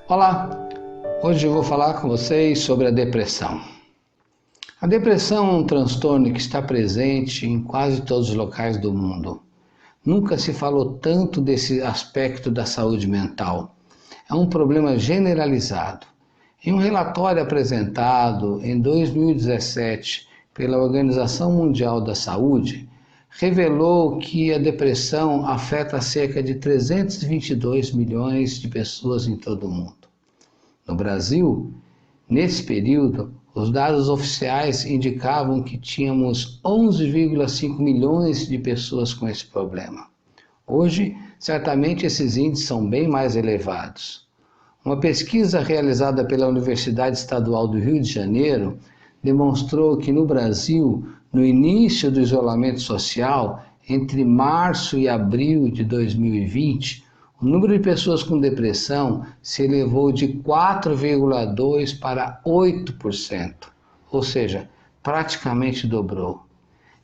Olá, hoje eu vou falar com vocês sobre a depressão. A depressão é um transtorno que está presente em quase todos os locais do mundo. Nunca se falou tanto desse aspecto da saúde mental. É um problema generalizado. Em um relatório apresentado em 2017 pela Organização Mundial da Saúde, revelou que a depressão afeta cerca de 322 milhões de pessoas em todo o mundo. No Brasil, nesse período, os dados oficiais indicavam que tínhamos 11,5 milhões de pessoas com esse problema. Hoje, certamente esses índices são bem mais elevados. Uma pesquisa realizada pela Universidade Estadual do Rio de Janeiro demonstrou que no Brasil, no início do isolamento social, entre março e abril de 2020, o número de pessoas com depressão se elevou de 4,2% para 8%, ou seja, praticamente dobrou.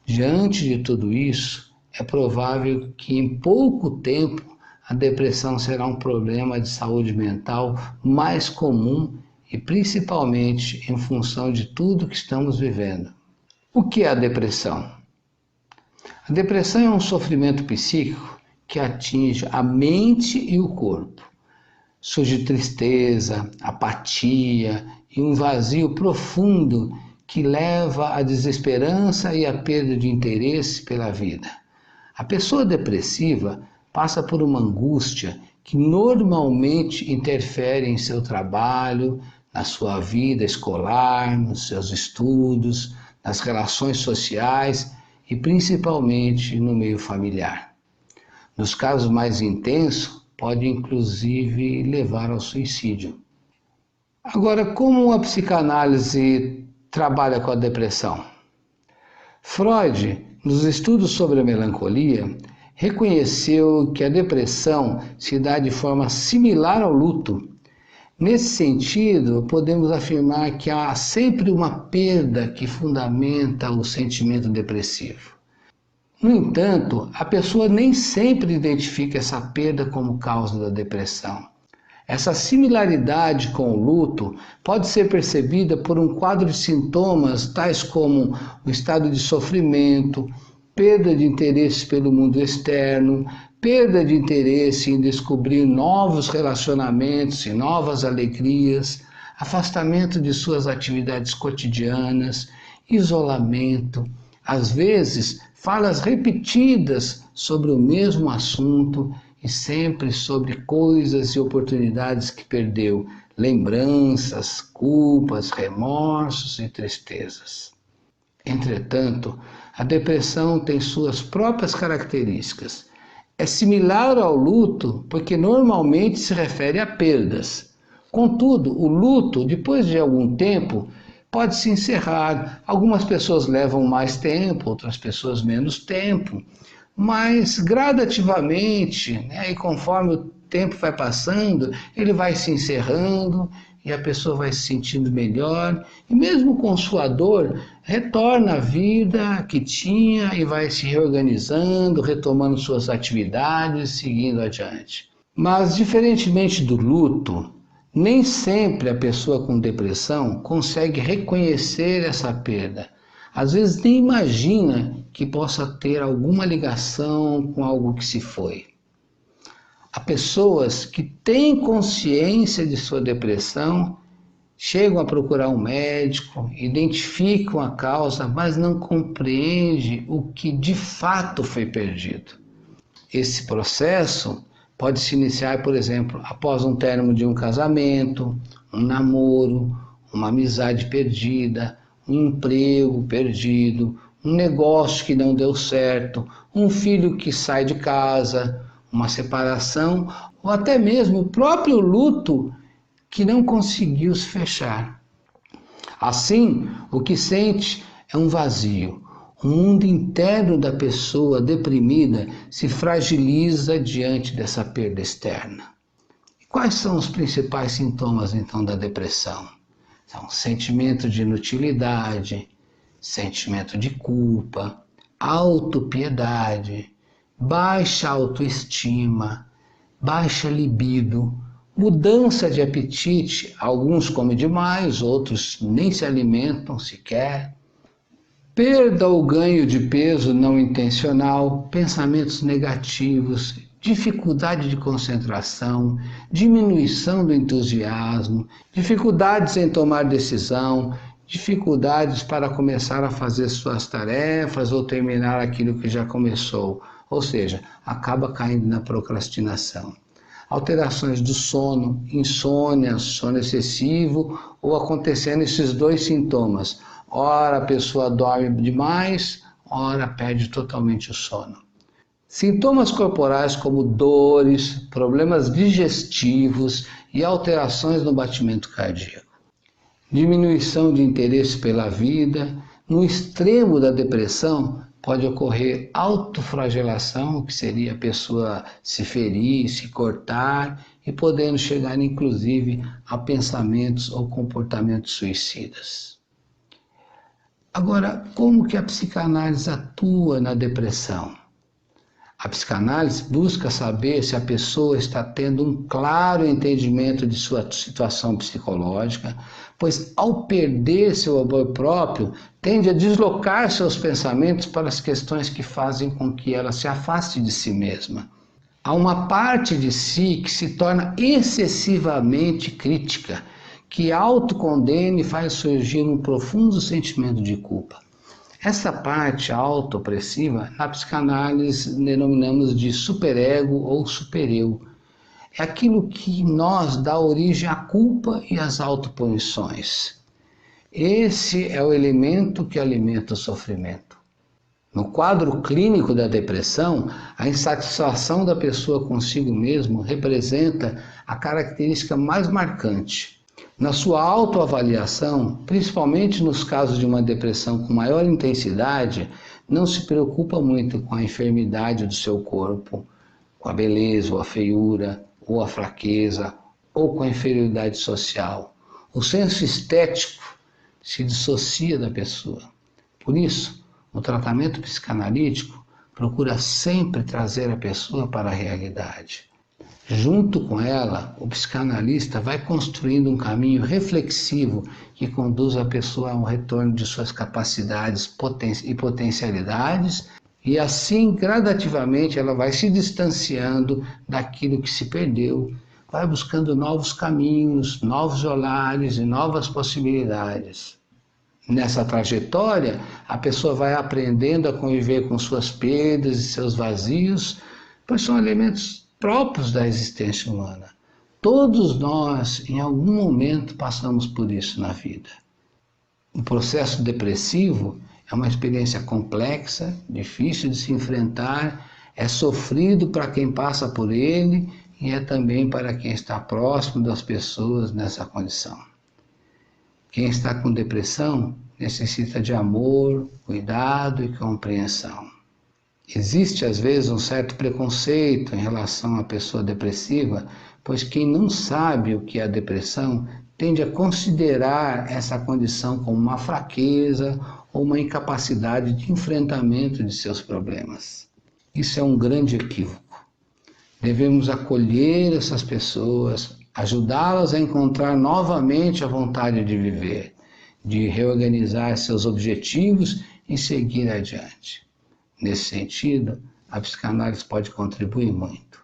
Diante de tudo isso, é provável que em pouco tempo a depressão será um problema de saúde mental mais comum e principalmente em função de tudo que estamos vivendo. O que é a depressão? A depressão é um sofrimento psíquico que atinge a mente e o corpo. Surge tristeza, apatia e um vazio profundo que leva à desesperança e à perda de interesse pela vida. A pessoa depressiva passa por uma angústia que normalmente interfere em seu trabalho, na sua vida escolar, nos seus estudos, nas relações sociais e principalmente no meio familiar. Nos casos mais intensos, pode inclusive levar ao suicídio. Agora, como a psicanálise trabalha com a depressão? Freud, nos estudos sobre a melancolia, reconheceu que a depressão se dá de forma similar ao luto. Nesse sentido, podemos afirmar que há sempre uma perda que fundamenta o sentimento depressivo. No entanto, a pessoa nem sempre identifica essa perda como causa da depressão. Essa similaridade com o luto pode ser percebida por um quadro de sintomas tais como o estado de sofrimento, perda de interesse pelo mundo externo, perda de interesse em descobrir novos relacionamentos e novas alegrias, afastamento de suas atividades cotidianas, isolamento, às vezes falas repetidas sobre o mesmo assunto e sempre sobre coisas e oportunidades que perdeu, lembranças, culpas, remorsos e tristezas. Entretanto, a depressão tem suas próprias características. É similar ao luto porque normalmente se refere a perdas. Contudo, o luto, depois de algum tempo, pode se encerrar. Algumas pessoas levam mais tempo, outras pessoas menos tempo, mas gradativamente, e conforme o tempo vai passando, ele vai se encerrando e a pessoa vai se sentindo melhor e mesmo com sua dor, retorna à vida que tinha e vai se reorganizando, retomando suas atividades, seguindo adiante. Mas, diferentemente do luto, nem sempre a pessoa com depressão consegue reconhecer essa perda. Às vezes nem imagina que possa ter alguma ligação com algo que se foi. Há pessoas que têm consciência de sua depressão, chegam a procurar um médico, identificam a causa, mas não compreendem o que de fato foi perdido. Esse processo pode se iniciar, por exemplo, após um término de um casamento, um namoro, uma amizade perdida, um emprego perdido, um negócio que não deu certo, um filho que sai de casa, uma separação ou até mesmo o próprio luto que não conseguiu se fechar. Assim, o que sente é um vazio. O mundo interno da pessoa deprimida se fragiliza diante dessa perda externa. E quais são os principais sintomas, então, da depressão? São sentimento de inutilidade, sentimento de culpa, autopiedade, baixa autoestima, baixa libido, mudança de apetite, alguns comem demais, outros nem se alimentam sequer, perda ou ganho de peso não intencional, pensamentos negativos, dificuldade de concentração, diminuição do entusiasmo, dificuldades em tomar decisão, dificuldades para começar a fazer suas tarefas ou terminar aquilo que já começou, ou seja, acaba caindo na procrastinação. Alterações do sono, insônia, sono excessivo ou acontecendo esses dois sintomas. Ora a pessoa dorme demais, ora perde totalmente o sono. Sintomas corporais como dores, problemas digestivos e alterações no batimento cardíaco. Diminuição de interesse pela vida. No extremo da depressão, pode ocorrer autoflagelação, que seria a pessoa se ferir, se cortar, e podendo chegar inclusive a pensamentos ou comportamentos suicidas. Agora, como que a psicanálise atua na depressão? A psicanálise busca saber se a pessoa está tendo um claro entendimento de sua situação psicológica, pois ao perder seu amor próprio, tende a deslocar seus pensamentos para as questões que fazem com que ela se afaste de si mesma. Há uma parte de si que se torna excessivamente crítica, que autocondena e faz surgir um profundo sentimento de culpa. Essa parte autoopressiva, na psicanálise, denominamos de superego ou supereu. É aquilo que em nós dá origem à culpa e às autopunições. Esse é o elemento que alimenta o sofrimento. No quadro clínico da depressão, a insatisfação da pessoa consigo mesmo representa a característica mais marcante. Na sua autoavaliação, principalmente nos casos de uma depressão com maior intensidade, não se preocupa muito com a enfermidade do seu corpo, com a beleza ou a feiura, ou a fraqueza, ou com a inferioridade social. O senso estético se dissocia da pessoa. Por isso, o tratamento psicanalítico procura sempre trazer a pessoa para a realidade. Junto com ela, o psicanalista vai construindo um caminho reflexivo que conduz a pessoa a um retorno de suas capacidades e potencialidades, e assim, gradativamente, ela vai se distanciando daquilo que se perdeu, vai buscando novos caminhos, novos olhares e novas possibilidades. Nessa trajetória, a pessoa vai aprendendo a conviver com suas perdas e seus vazios, pois são elementos próprios da existência humana. Todos nós, em algum momento, passamos por isso na vida. O processo depressivo é uma experiência complexa, difícil de se enfrentar, é sofrido para quem passa por ele e é também para quem está próximo das pessoas nessa condição. Quem está com depressão necessita de amor, cuidado e compreensão. Existe, às vezes, um certo preconceito em relação à pessoa depressiva, pois quem não sabe o que é a depressão tende a considerar essa condição como uma fraqueza ou uma incapacidade de enfrentamento de seus problemas. Isso é um grande equívoco. Devemos acolher essas pessoas, ajudá-las a encontrar novamente a vontade de viver, de reorganizar seus objetivos e seguir adiante. Nesse sentido, a psicanálise pode contribuir muito.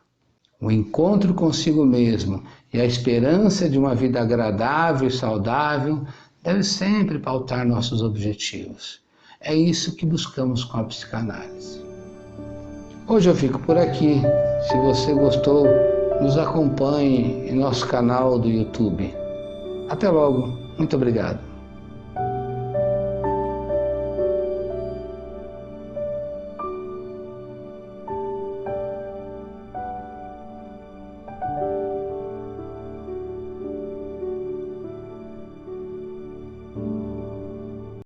O encontro consigo mesmo e a esperança de uma vida agradável e saudável deve sempre pautar nossos objetivos. É isso que buscamos com a psicanálise. Hoje eu fico por aqui. Se você gostou, nos acompanhe em nosso canal do YouTube. Até logo. Muito obrigado.